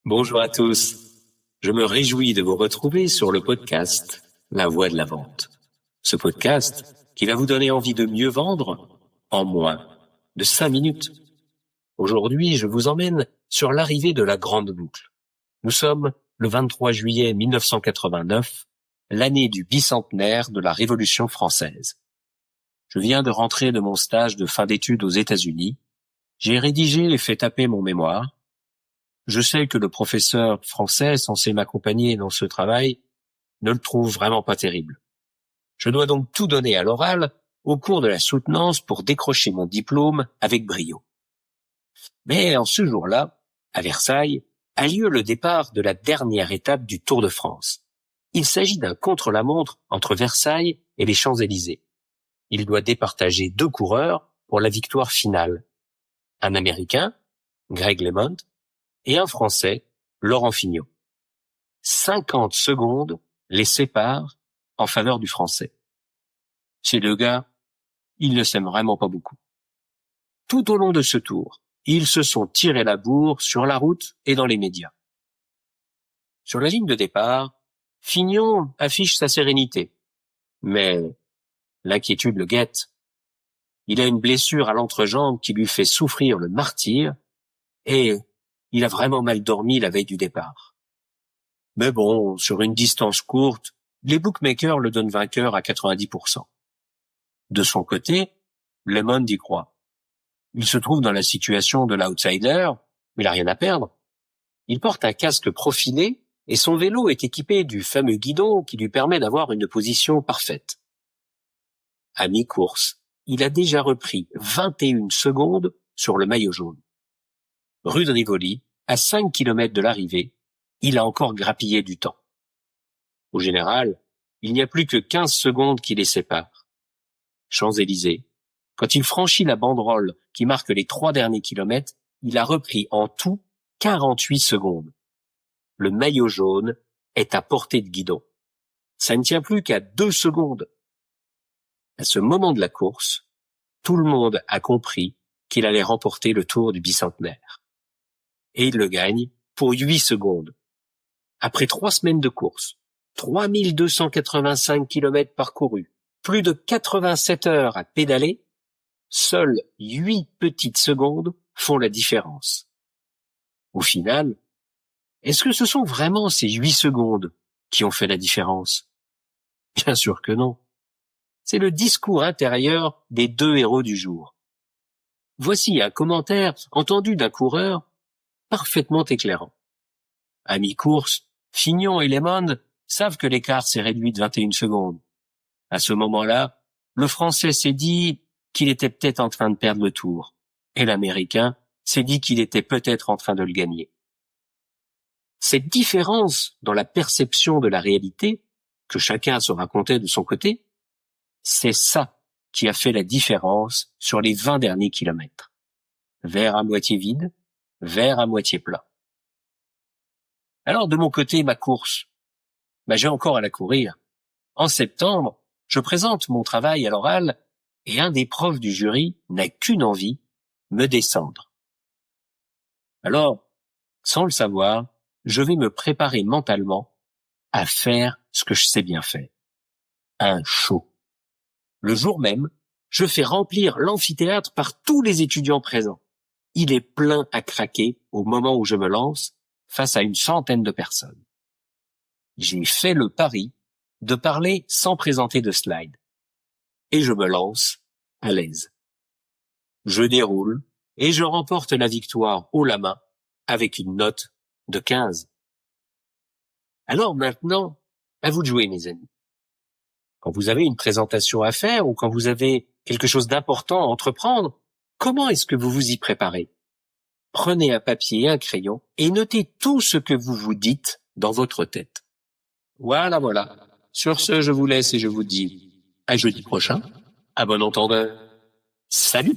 Bonjour à tous. Je me réjouis de vous retrouver sur le podcast La Voix de la Vente. Ce podcast qui va vous donner envie de mieux vendre en moins de 5 minutes. Aujourd'hui, je vous emmène sur l'arrivée de la Grande Boucle. Nous sommes le 23 juillet 1989, l'année du bicentenaire de la Révolution française. Je viens de rentrer de mon stage de fin d'études aux États-Unis. J'ai rédigé et fait taper mon mémoire. Je sais que le professeur français censé m'accompagner dans ce travail ne le trouve vraiment pas terrible. Je dois donc tout donner à l'oral au cours de la soutenance pour décrocher mon diplôme avec brio. Mais en ce jour-là, à Versailles, a lieu le départ de la dernière étape du Tour de France. Il s'agit d'un contre-la-montre entre Versailles et les Champs-Élysées. Il doit départager 2 coureurs pour la victoire finale. Un Américain, Greg LeMond, et un Français, Laurent Fignon. 50 secondes les séparent en faveur du Français. Ces 2 gars, ils ne s'aiment vraiment pas beaucoup. Tout au long de ce tour, ils se sont tirés la bourre sur la route et dans les médias. Sur la ligne de départ, Fignon affiche sa sérénité, mais l'inquiétude le guette. Il a une blessure à l'entrejambe qui lui fait souffrir le martyre et il a vraiment mal dormi la veille du départ. Mais bon, sur une distance courte, les bookmakers le donnent vainqueur à 90%. De son côté, LeMond y croit. Il se trouve dans la situation de l'outsider, mais il n'a rien à perdre. Il porte un casque profilé et son vélo est équipé du fameux guidon qui lui permet d'avoir une position parfaite. À mi-course, il a déjà repris 21 secondes sur le maillot jaune. Rue de Rivoli, à 5 km de l'arrivée, il a encore grappillé du temps. Au général, il n'y a plus que 15 secondes qui les séparent. Champs-Élysées, quand il franchit la banderole qui marque les 3 derniers kilomètres, il a repris en tout 48 secondes. Le maillot jaune est à portée de guidon. Ça ne tient plus qu'à 2 secondes. À ce moment de la course, tout le monde a compris qu'il allait remporter le Tour du bicentenaire. Et il le gagne pour 8 secondes. Après 3 semaines de course, 3285 km parcourus, plus de 87 heures à pédaler, seules 8 petites secondes font la différence. Au final, est-ce que ce sont vraiment ces 8 secondes qui ont fait la différence? Bien sûr que non. C'est le discours intérieur des 2 héros du jour. Voici un commentaire entendu d'un coureur parfaitement éclairant. À mi-course, Fignon et LeMond savent que l'écart s'est réduit de 21 secondes. À ce moment-là, le Français s'est dit qu'il était peut-être en train de perdre le Tour, et l'Américain s'est dit qu'il était peut-être en train de le gagner. Cette différence dans la perception de la réalité, que chacun se racontait de son côté, c'est ça qui a fait la différence sur les 20 derniers kilomètres. Verre à moitié vide, verre à moitié plein. Alors de mon côté, ma course, j'ai encore à la courir. En septembre, je présente mon travail à l'oral et un des profs du jury n'a qu'une envie, me descendre. Alors, sans le savoir, je vais me préparer mentalement à faire ce que je sais bien faire. Un show. Le jour même, je fais remplir l'amphithéâtre par tous les étudiants présents. Il est plein à craquer au moment où je me lance face à une centaine de personnes. J'ai fait le pari de parler sans présenter de slide. Et je me lance à l'aise. Je déroule et je remporte la victoire haut la main avec une note de 15. Alors maintenant, à vous de jouer, mes amis. Quand vous avez une présentation à faire ou quand vous avez quelque chose d'important à entreprendre, comment est-ce que vous vous y préparez? Prenez un papier et un crayon et notez tout ce que vous vous dites dans votre tête. Voilà. Sur ce, je vous laisse et je vous dis à jeudi prochain. À bon entendeur. Salut!